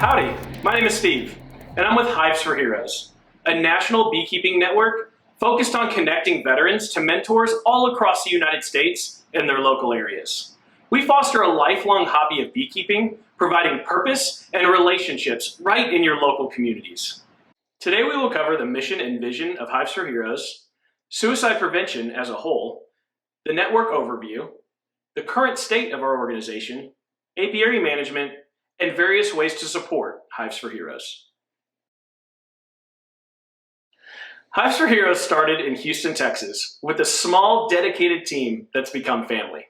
Howdy, my name is Steve, and I'm with Hives for Heroes, a national beekeeping network focused on connecting veterans to mentors all across the United States and their local areas. We foster a lifelong hobby of beekeeping, providing purpose and relationships right in your local communities. Today we will cover the mission and vision of Hives for Heroes, suicide prevention as a whole, the network overview, the current state of our organization, apiary management, and various ways to support Hives for Heroes. Hives for Heroes started in Houston, Texas, with a small, dedicated team that's become family.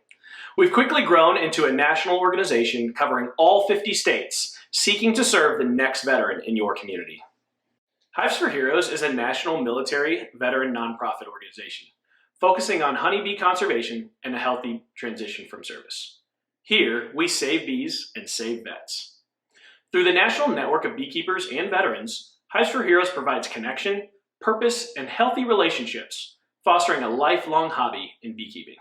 We've quickly grown into a national organization covering all 50 states, seeking to serve the next veteran in your community. Hives for Heroes is a national military veteran nonprofit organization, focusing on honeybee conservation and a healthy transition from service. Here, we save bees and save vets. Through the national network of beekeepers and veterans, Hives for Heroes provides connection, purpose, and healthy relationships, fostering a lifelong hobby in beekeeping.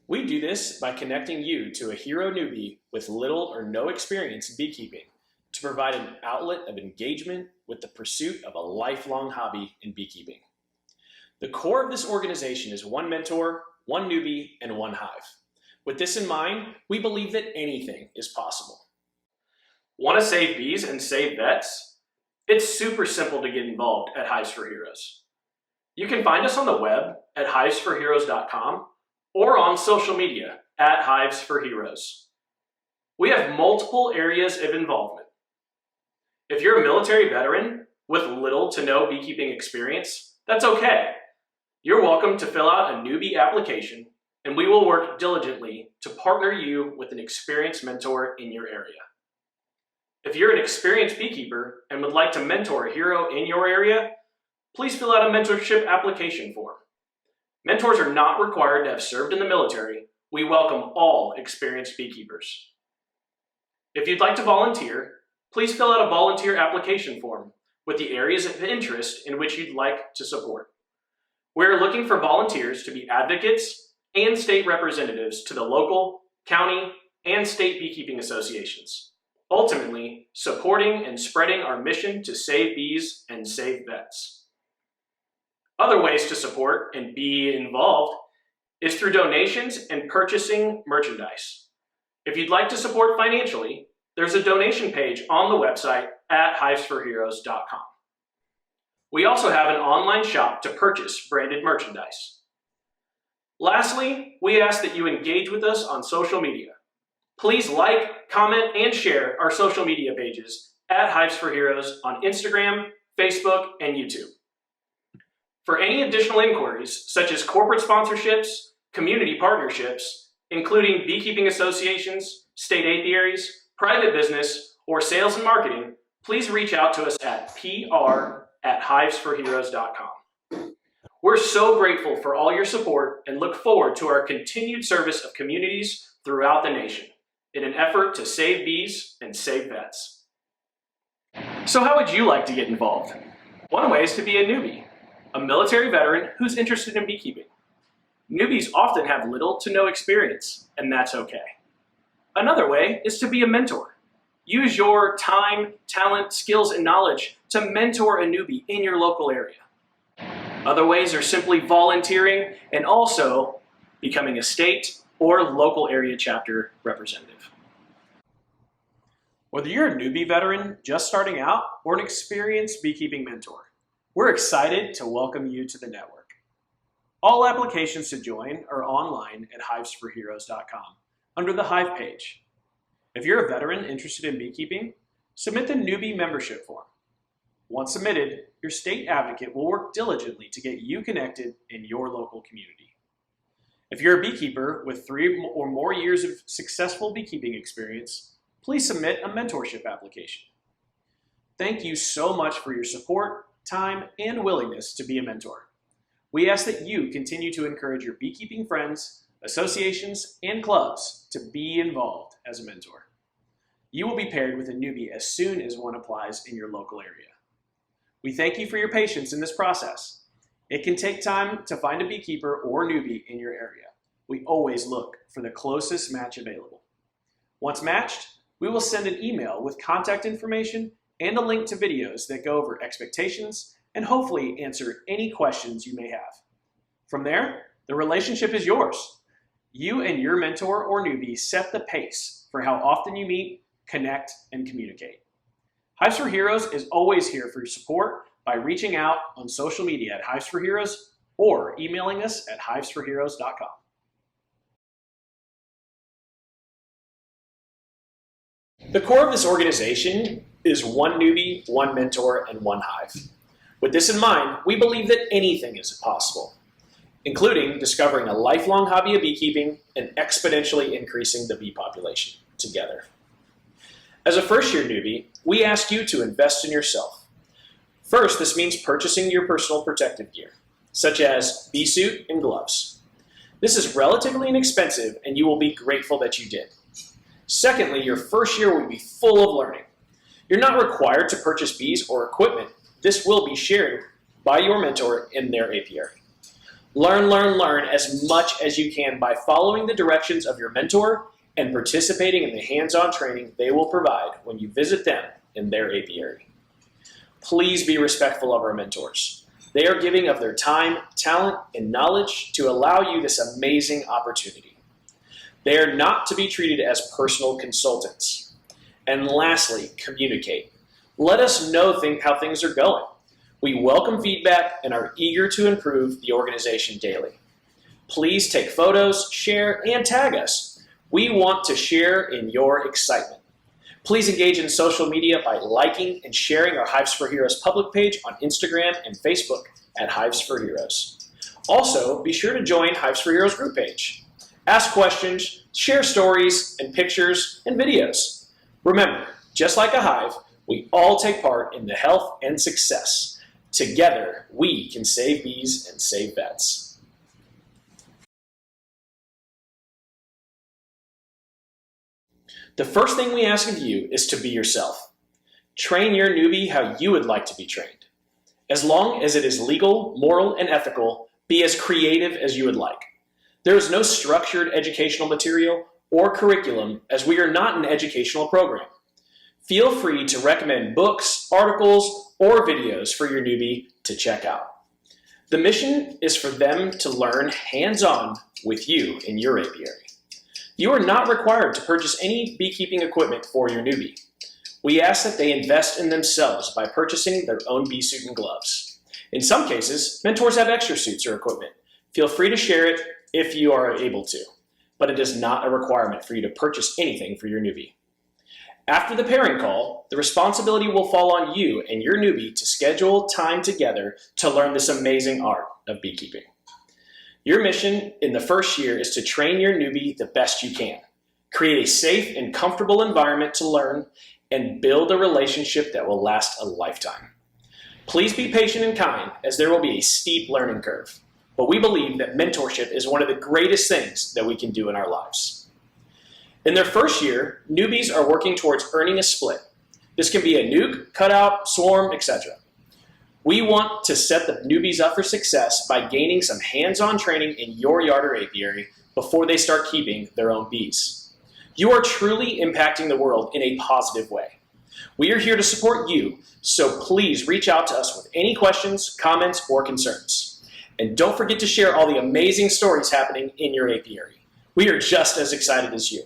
We do this by connecting you to a hero newbie with little or no experience in beekeeping to provide an outlet of engagement with the pursuit of a lifelong hobby in beekeeping. The core of this organization is one mentor, one newbie, and one hive. With this in mind, we believe that anything is possible. Want to save bees and save vets? It's super simple to get involved at Hives for Heroes. You can find us on the web at hivesforheroes.com or on social media at Hives for Heroes. We have multiple areas of involvement. If you're a military veteran with little to no beekeeping experience, that's okay. You're welcome to fill out a newbie application, and we will work diligently to partner you with an experienced mentor in your area. If you're an experienced beekeeper and would like to mentor a hero in your area, please fill out a mentorship application form. Mentors are not required to have served in the military. We welcome all experienced beekeepers. If you'd like to volunteer, please fill out a volunteer application form with the areas of interest in which you'd like to support. We're looking for volunteers to be advocates and state representatives to the local, county, and state beekeeping associations, ultimately supporting and spreading our mission to save bees and save vets. Other ways to support and be involved is through donations and purchasing merchandise. If you'd like to support financially, there's a donation page on the website at hivesforheroes.com. We also have an online shop to purchase branded merchandise. Lastly, we ask that you engage with us on social media. Please like, comment, and share our social media pages at Hives for Heroes on Instagram, Facebook, and YouTube. For any additional inquiries, such as corporate sponsorships, community partnerships, including beekeeping associations, state apiaries, private business, or sales and marketing, please reach out to us at pr@hivesforheroes.com. We're so grateful for all your support and look forward to our continued service of communities throughout the nation in an effort to save bees and save vets. So how would you like to get involved? One way is to be a newbie, a military veteran who's interested in beekeeping. Newbies often have little to no experience, and that's okay. Another way is to be a mentor. Use your time, talent, skills, and knowledge to mentor a newbie in your local area. Other ways are simply volunteering and also becoming a state or local area chapter representative. Whether you're a newbie veteran just starting out or an experienced beekeeping mentor, we're excited to welcome you to the network. All applications to join are online at hivesforheroes.com under the Hive page. If you're a veteran interested in beekeeping, submit the newbie membership form. Once submitted, your state advocate will work diligently to get you connected in your local community. If you're a beekeeper with 3 or more years of successful beekeeping experience, please submit a mentorship application. Thank you so much for your support, time, and willingness to be a mentor. We ask that you continue to encourage your beekeeping friends, associations, and clubs to be involved as a mentor. You will be paired with a newbie as soon as one applies in your local area. We thank you for your patience in this process. It can take time to find a beekeeper or newbie in your area. We always look for the closest match available. Once matched, we will send an email with contact information and a link to videos that go over expectations and hopefully answer any questions you may have. From there, the relationship is yours. You and your mentor or newbie set the pace for how often you meet, connect, and communicate. Hives for Heroes is always here for your support by reaching out on social media at Hives for Heroes or emailing us at hivesforheroes.com. The core of this organization is one newbie, one mentor, and one hive. With this in mind, we believe that anything is possible, including discovering a lifelong hobby of beekeeping and exponentially increasing the bee population together. As a first-year newbie, we ask you to invest in yourself. First, this means purchasing your personal protective gear, such as bee suit and gloves. This is relatively inexpensive, and you will be grateful that you did. Secondly, your first year will be full of learning. You're not required to purchase bees or equipment. This will be shared by your mentor in their apiary. Learn as much as you can by following the directions of your mentor and participating in the hands-on training they will provide when you visit them in their apiary. Please be respectful of our mentors. They are giving of their time, talent, and knowledge to allow you this amazing opportunity. They are not to be treated as personal consultants. And lastly, communicate. Let us know how things are going. We welcome feedback and are eager to improve the organization daily. Please take photos, share, and tag us. We want to share in your excitement. Please engage in social media by liking and sharing our Hives for Heroes public page on Instagram and Facebook at Hives for Heroes. Also, be sure to join Hives for Heroes group page. Ask questions, share stories and pictures and videos. Remember, just like a hive, we all take part in the health and success. Together, we can save bees and save vets. The first thing we ask of you is to be yourself. Train your newbie how you would like to be trained. As long as it is legal, moral, and ethical, be as creative as you would like. There is no structured educational material or curriculum, as we are not an educational program. Feel free to recommend books, articles, or videos for your newbie to check out. The mission is for them to learn hands-on with you in your apiary. You are not required to purchase any beekeeping equipment for your newbie. We ask that they invest in themselves by purchasing their own bee suit and gloves. In some cases, mentors have extra suits or equipment. Feel free to share it if you are able to, but it is not a requirement for you to purchase anything for your newbie. After the pairing call, the responsibility will fall on you and your newbie to schedule time together to learn this amazing art of beekeeping. Your mission in the first year is to train your newbie the best you can, create a safe and comfortable environment to learn, and build a relationship that will last a lifetime. Please be patient and kind, as there will be a steep learning curve, but we believe that mentorship is one of the greatest things that we can do in our lives. In their first year, newbies are working towards earning a split. This can be a nuke, cutout, swarm, etc. We want to set the newbies up for success by gaining some hands-on training in your yard or apiary before they start keeping their own bees. You are truly impacting the world in a positive way. We are here to support you, so please reach out to us with any questions, comments, or concerns. And don't forget to share all the amazing stories happening in your apiary. We are just as excited as you.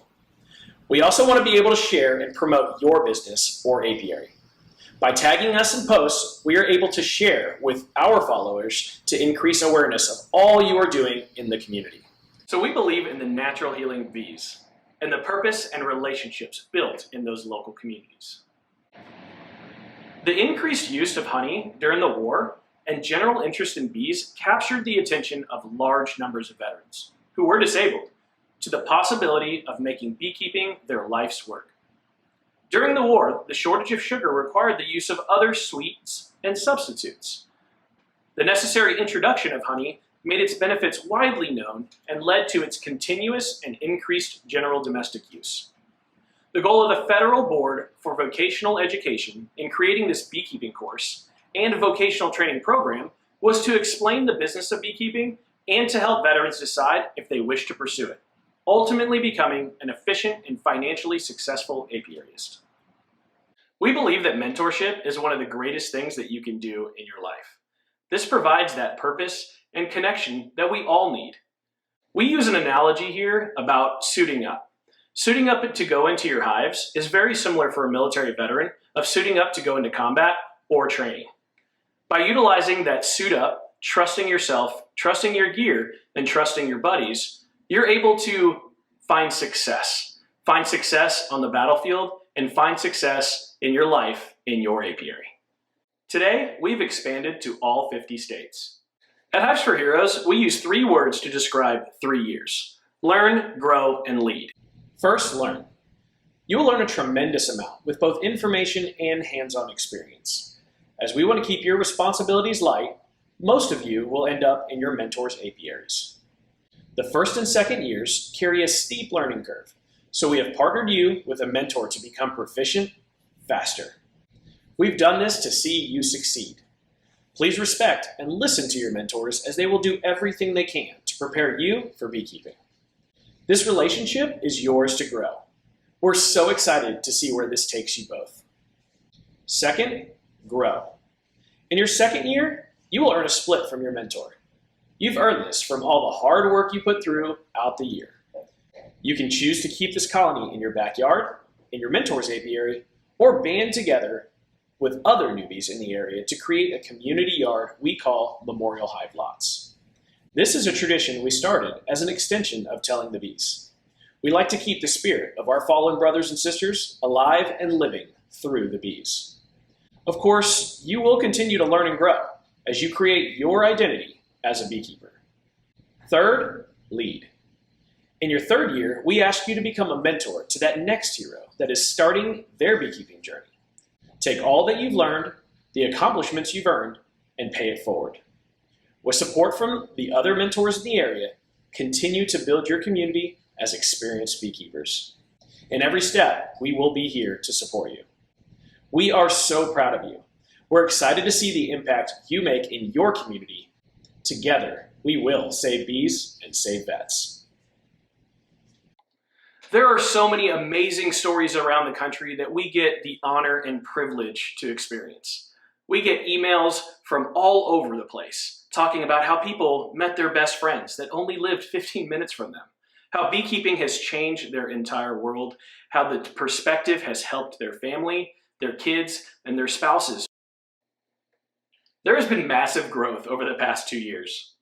We also want to be able to share and promote your business or apiary. By tagging us in posts, we are able to share with our followers to increase awareness of all you are doing in the community. So we believe in the natural healing of bees and the purpose and relationships built in those local communities. The increased use of honey during the war and general interest in bees captured the attention of large numbers of veterans who were disabled to the possibility of making beekeeping their life's work. During the war, the shortage of sugar required the use of other sweets and substitutes. The necessary introduction of honey made its benefits widely known and led to its continuous and increased general domestic use. The goal of the Federal Board for Vocational Education in creating this beekeeping course and vocational training program was to explain the business of beekeeping and to help veterans decide if they wish to pursue it. ultimately becoming an efficient and financially successful apiarist. We believe that mentorship is one of the greatest things that you can do in your life. This provides that purpose and connection that we all need. We use an analogy here about suiting up. Suiting up to go into your hives is very similar for a military veteran of suiting up to go into combat or training. By utilizing that suit up, trusting yourself, trusting your gear, and trusting your buddies, you're able to find success. Find success on the battlefield and find success in your life in your apiary. Today, we've expanded to all 50 states. At Hives for Heroes, we use 3 words to describe 3 years: learn, grow, and lead. First, learn. You will learn a tremendous amount with both information and hands-on experience. As we want to keep your responsibilities light, most of you will end up in your mentor's apiaries. The first and second years carry a steep learning curve, so we have partnered you with a mentor to become proficient faster. We've done this to see you succeed. Please respect and listen to your mentors as they will do everything they can to prepare you for beekeeping. This relationship is yours to grow. We're so excited to see where this takes you both. Second, grow. In your second year, you will earn a split from your mentor. You've earned this from all the hard work you put throughout the year. You can choose to keep this colony in your backyard, in your mentor's apiary, or band together with other newbies in the area to create a community yard we call Memorial Hive Lots. This is a tradition we started as an extension of Telling the Bees. We like to keep the spirit of our fallen brothers and sisters alive and living through the bees. Of course, you will continue to learn and grow as you create your identity as a beekeeper. Third, lead. In your third year, we ask you to become a mentor to that next hero that is starting their beekeeping journey. Take all that you've learned, the accomplishments you've earned, and pay it forward. With support from the other mentors in the area, continue to build your community as experienced beekeepers. In every step, we will be here to support you. We are so proud of you. We're excited to see the impact you make in your community. Together, we will save bees and save vets. There are so many amazing stories around the country that we get the honor and privilege to experience. We get emails from all over the place talking about how people met their best friends that only lived 15 minutes from them, how beekeeping has changed their entire world, how the perspective has helped their family, their kids, and their spouses. There has been massive growth over the past 2 years.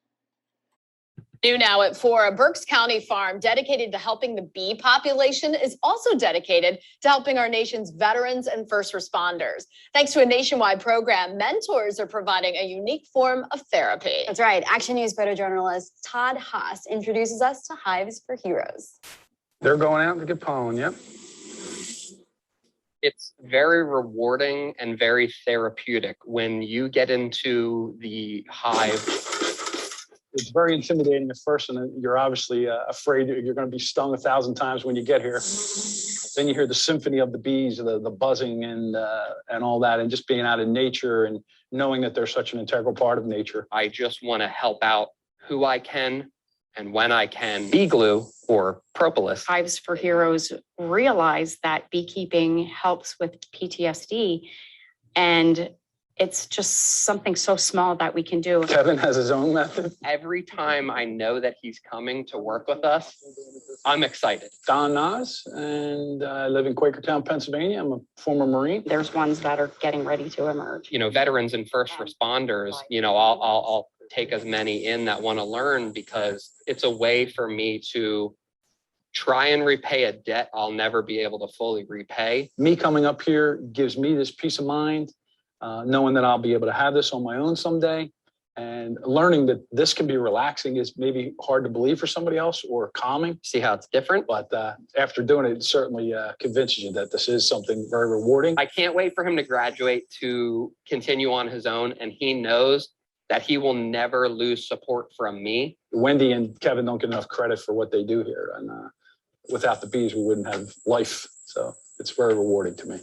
New now at 4, a Berks County farm dedicated to helping the bee population is also dedicated to helping our nation's veterans and first responders. Thanks to a nationwide program, mentors are providing a unique form of therapy. That's right. Action News photojournalist Todd Haas introduces us to Hives for Heroes. They're going out to get pollen, yep. It's very rewarding and very therapeutic when you get into the hive. It's very intimidating at first, and you're obviously afraid you're going to be stung 1,000 times when you get here. Then you hear the symphony of the bees, the buzzing and all that, and just being out in nature and knowing that they're such an integral part of nature. I just want to help out who I can and when I can. Bee glue or propolis. Hives for Heroes realize that beekeeping helps with PTSD, and it's just something so small that we can do. Kevin has his own method. Every time I know that he's coming to work with us, I'm excited. Don Nas, and I live in Quakertown, Pennsylvania. I'm a former Marine. There's ones that are getting ready to emerge. You know, veterans and first responders, you know, I'll take as many in that want to learn, because it's a way for me to try and repay a debt I'll never be able to fully repay. Me coming up here gives me this peace of mind, knowing that I'll be able to have this on my own someday, and learning that this can be relaxing is maybe hard to believe for somebody else, or calming. See how it's different? But after doing it, it certainly convinces you that this is something very rewarding. I can't wait for him to graduate to continue on his own, and he knows that he will never lose support from me. Wendy and Kevin don't get enough credit for what they do here, and without the bees, we wouldn't have life. So it's very rewarding to me.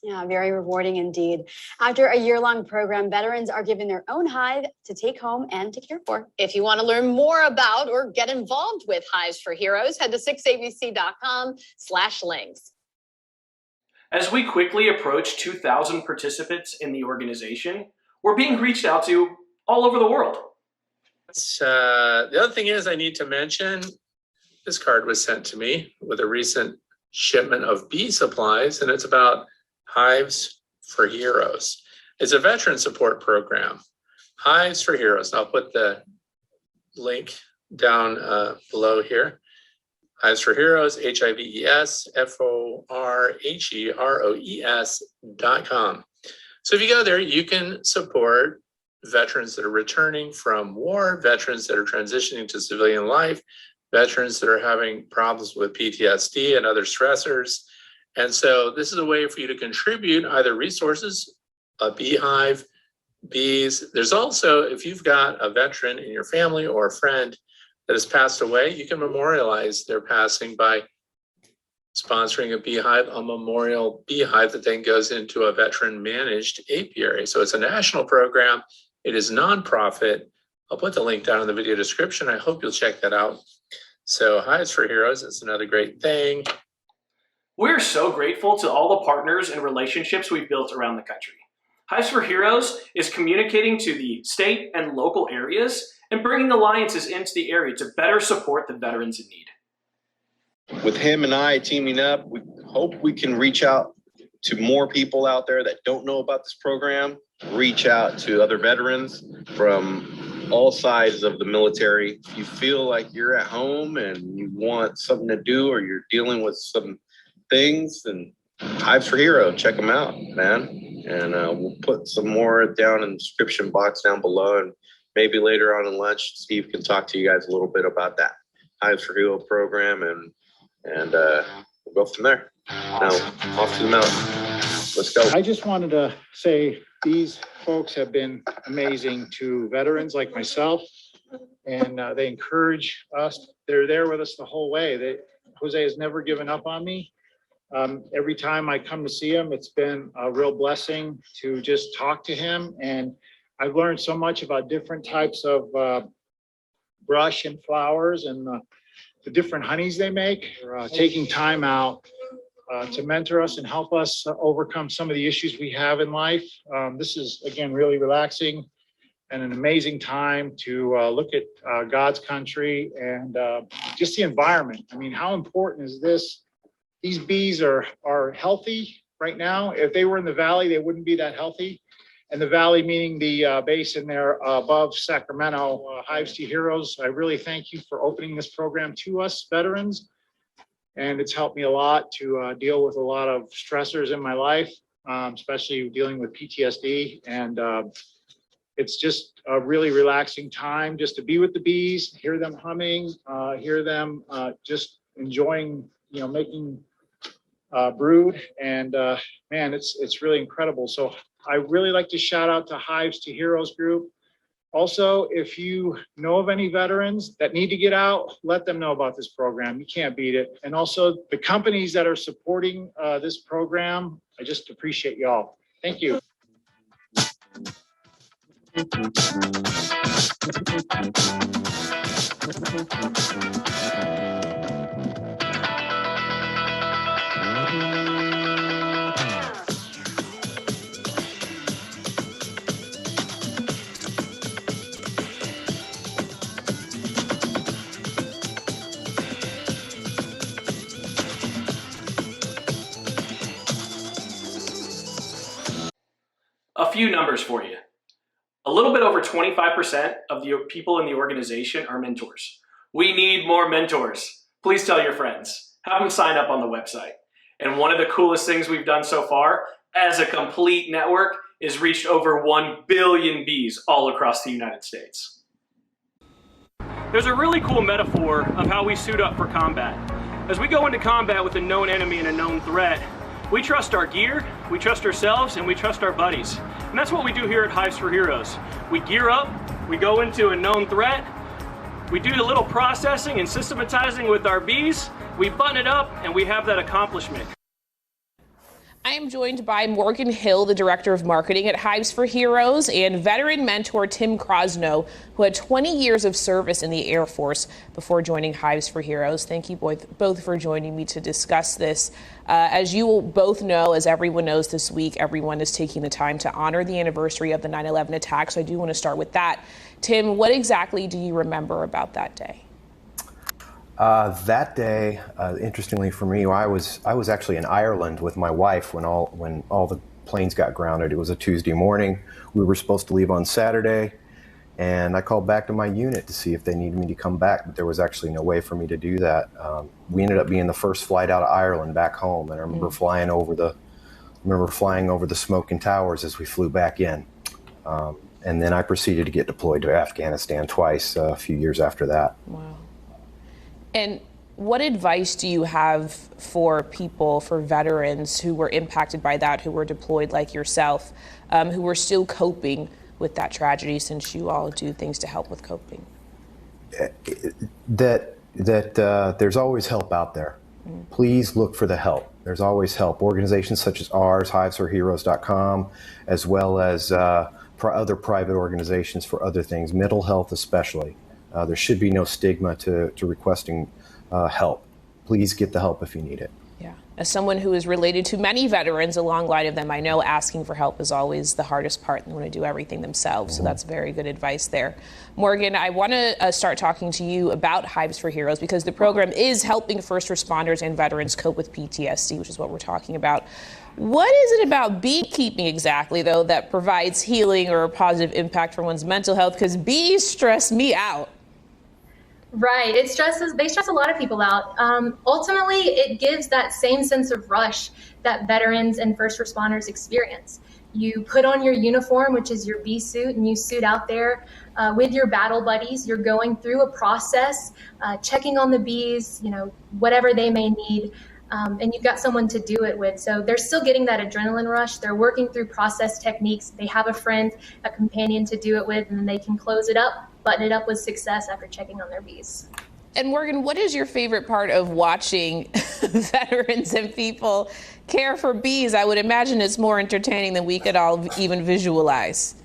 Yeah, very rewarding indeed. After a year-long program, veterans are given their own hive to take home and to care for. If you want to learn more about or get involved with Hives for Heroes, head to 6abc.com/links. As we quickly approach 2,000 participants in the organization, we're being reached out to all over the world. The other thing is I need to mention, this card was sent to me with a recent shipment of bee supplies, and it's about Hives for Heroes. It's a veteran support program. Hives for Heroes. I'll put the link down below here. Hives for Heroes, HIVESFORHEROES.com. So if you go there, you can support veterans that are returning from war, veterans that are transitioning to civilian life, veterans that are having problems with PTSD and other stressors. And so this is a way for you to contribute either resources, a beehive, bees. There's also, if you've got a veteran in your family or a friend that has passed away, you can memorialize their passing by sponsoring a beehive, a memorial beehive that then goes into a veteran managed apiary. So it's a national program. It is nonprofit. I'll put the link down in the video description. I hope you'll check that out. So Hives for Heroes is another great thing. We're so grateful to all the partners and relationships we've built around the country. Hives for Heroes is communicating to the state and local areas and bringing alliances into the area to better support the veterans in need. With him and I teaming up, we hope we can reach out to more people out there that don't know about this program, reach out to other veterans from all sides of the military. If you feel like you're at home and you want something to do or you're dealing with some things, then Hives for Hero, check them out, man. And we'll put some more down in the description box down below, and maybe later on in lunch, Steve can talk to you guys a little bit about that Hives for Hero program, and we'll go from there. Now, off to the mountain. Let's go. I just wanted to say these folks have been amazing to veterans like myself, and they encourage us. They're there with us the whole way. Jose has never given up on me. Every time I come to see him, it's been a real blessing to just talk to him. And I've learned so much about different types of brush and flowers and the different honeys they make. Taking time out to mentor us and help us overcome some of the issues we have in life. This is, again, really relaxing and an amazing time to look at God's country and just the environment. I mean, how important is this? These bees are healthy right now. If they were in the valley, they wouldn't be that healthy. And the valley meaning the basin there above Sacramento. Hives to Heroes, I really thank you for opening this program to us veterans. And it's helped me a lot to deal with a lot of stressors in my life, especially dealing with PTSD. And it's just a really relaxing time just to be with the bees, hear them humming, hear them just enjoying, making brood. And man, it's really incredible. So I really like to shout out to Hives to Heroes group. Also, if you know of any veterans that need to get out, let them know about this program. You can't beat it. And also the companies that are supporting this program, I just appreciate y'all. Thank you. A few numbers for you. A little bit over 25% of the people in the organization are mentors. We need more mentors. Please tell your friends. Have them sign up on the website. And one of the coolest things we've done so far as a complete network is reached over 1 billion bees all across the United States. There's a really cool metaphor of how we suit up for combat. As we go into combat with a known enemy and a known threat, we trust our gear, we trust ourselves, and we trust our buddies. And that's what we do here at Hives for Heroes. We gear up, we go into a known threat, we do a little processing and systematizing with our bees, we button it up, and we have that accomplishment. I am joined by Morgan Hill, the Director of Marketing at Hives for Heroes, and veteran mentor Tim Krosno, who had 20 years of service in the Air Force before joining Hives for Heroes. Thank you both for joining me to discuss this. As you will both know, as everyone knows this week, everyone is taking the time to honor the anniversary of the 9/11 attack, so I do want to start with that. Tim, what exactly do you remember about that day? That day, interestingly for me, I was actually in Ireland with my wife when all the planes got grounded. It was a Tuesday morning. We were supposed to leave on Saturday, and I called back to my unit to see if they needed me to come back, but there was actually no way for me to do that. We ended up being the first flight out of Ireland back home, and I remember flying over the smoking towers as we flew back in. And then I proceeded to get deployed to Afghanistan twice a few years after that. Wow. And what advice do you have for people, for veterans who were impacted by that, who were deployed like yourself, who were still coping with that tragedy, since you all do things to help with coping? That there's always help out there. Please look for the help. There's always help. Organizations such as ours, hivesforheroes.com, as well as other private organizations for other things, mental health especially. There should be no stigma to requesting help. Please get the help if you need it. Yeah. As someone who is related to many veterans, a long line of them, I know asking for help is always the hardest part. They want to do everything themselves. So that's very good advice there. Morgan, I want to start talking to you about Hives for Heroes, because the program is helping first responders and veterans cope with PTSD, which is what we're talking about. What is it about beekeeping exactly, though, that provides healing or a positive impact for one's mental health? Because bees stress me out. Right. They stress a lot of people out. Ultimately, it gives that same sense of rush that veterans and first responders experience. You put on your uniform, which is your bee suit, and you suit out there with your battle buddies. You're going through a process, checking on the bees, whatever they may need. And you've got someone to do it with. So they're still getting that adrenaline rush. They're working through process techniques. They have a friend, a companion to do it with, and then they can close it up, button it up with success after checking on their bees. And Morgan, what is your favorite part of watching veterans and people care for bees? I would imagine it's more entertaining than we could all even visualize.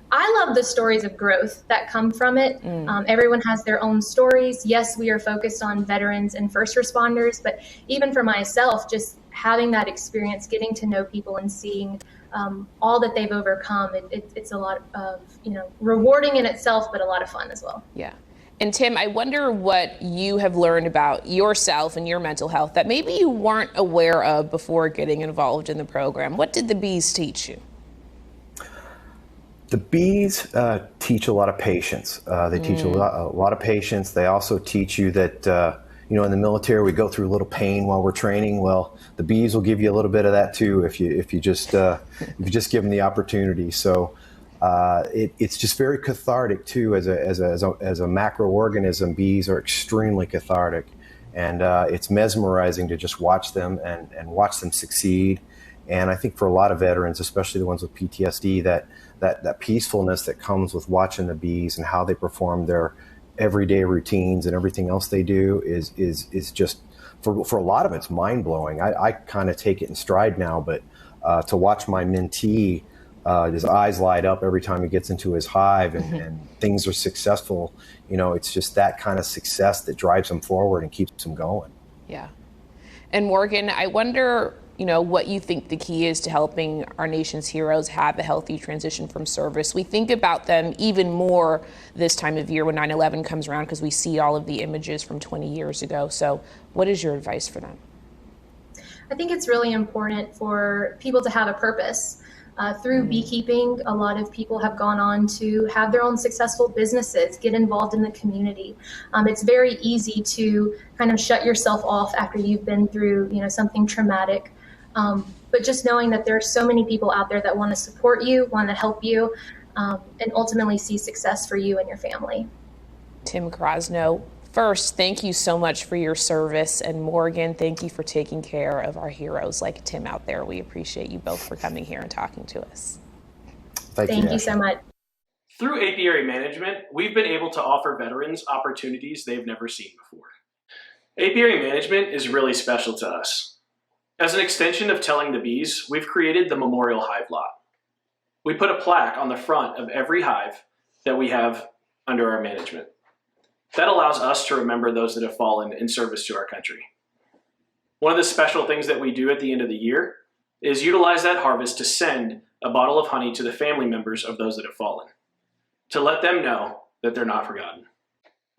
I love the stories of growth that come from it. Everyone has their own stories. Yes, we are focused on veterans and first responders, but even for myself, just having that experience, getting to know people and seeing all that they've overcome, it's a lot of, rewarding in itself, but a lot of fun as well. Yeah. And Tim, I wonder what you have learned about yourself and your mental health that maybe you weren't aware of before getting involved in the program. What did the bees teach you? The bees teach a lot of patience. They teach a lot of patience. They also teach you that, in the military, we go through a little pain while we're training. Well, the bees will give you a little bit of that too if you just give them the opportunity. So it's just very cathartic too. As a macroorganism, bees are extremely cathartic, and it's mesmerizing to just watch them and watch them succeed. And I think for a lot of veterans, especially the ones with PTSD, that peacefulness that comes with watching the bees and how they perform their everyday routines and everything else they do is just, for a lot of it's mind blowing. I kind of take it in stride now, but to watch my mentee, his eyes light up every time he gets into his hive and things are successful, it's just that kind of success that drives him forward and keeps him going. Yeah. And Morgan, I wonder, what you think the key is to helping our nation's heroes have a healthy transition from service. We think about them even more this time of year when 9/11 comes around, because we see all of the images from 20 years ago. So what is your advice for them? I think it's really important for people to have a purpose. Through beekeeping, a lot of people have gone on to have their own successful businesses, get involved in the community. It's very easy to kind of shut yourself off after you've been through, something traumatic. But just knowing that there are so many people out there that want to support you, want to help you, and ultimately see success for you and your family. Tim Krosno, first, thank you so much for your service. And Morgan, thank you for taking care of our heroes like Tim out there. We appreciate you both for coming here and talking to us. Thank you so much. Through apiary management, we've been able to offer veterans opportunities they've never seen before. Apiary management is really special to us. As an extension of telling the bees, we've created the Memorial Hive Lot. We put a plaque on the front of every hive that we have under our management. That allows us to remember those that have fallen in service to our country. One of the special things that we do at the end of the year is utilize that harvest to send a bottle of honey to the family members of those that have fallen, to let them know that they're not forgotten.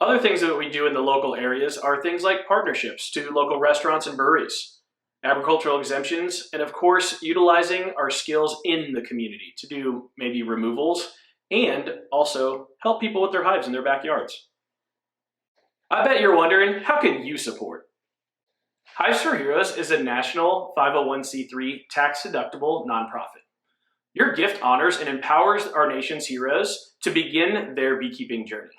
Other things that we do in the local areas are things like partnerships to local restaurants and breweries, agricultural exemptions, and of course, utilizing our skills in the community to do maybe removals and also help people with their hives in their backyards. I bet you're wondering, how can you support? Hives for Heroes is a national 501c3 tax-deductible nonprofit. Your gift honors and empowers our nation's heroes to begin their beekeeping journey.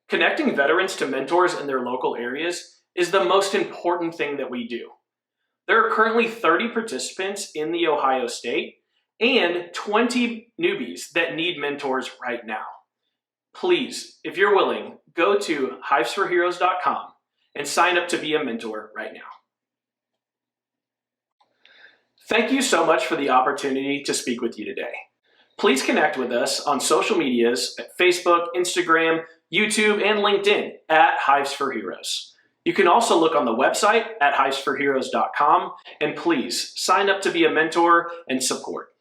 Connecting veterans to mentors in their local areas is the most important thing that we do. There are currently 30 participants in the Ohio state and 20 newbies that need mentors right now. Please, if you're willing, go to hivesforheroes.com and sign up to be a mentor right now. Thank you so much for the opportunity to speak with you today. Please connect with us on social medias at Facebook, Instagram, YouTube, and LinkedIn at Hives for Heroes. You can also look on the website at hivesforheroes.com, and please sign up to be a mentor and support.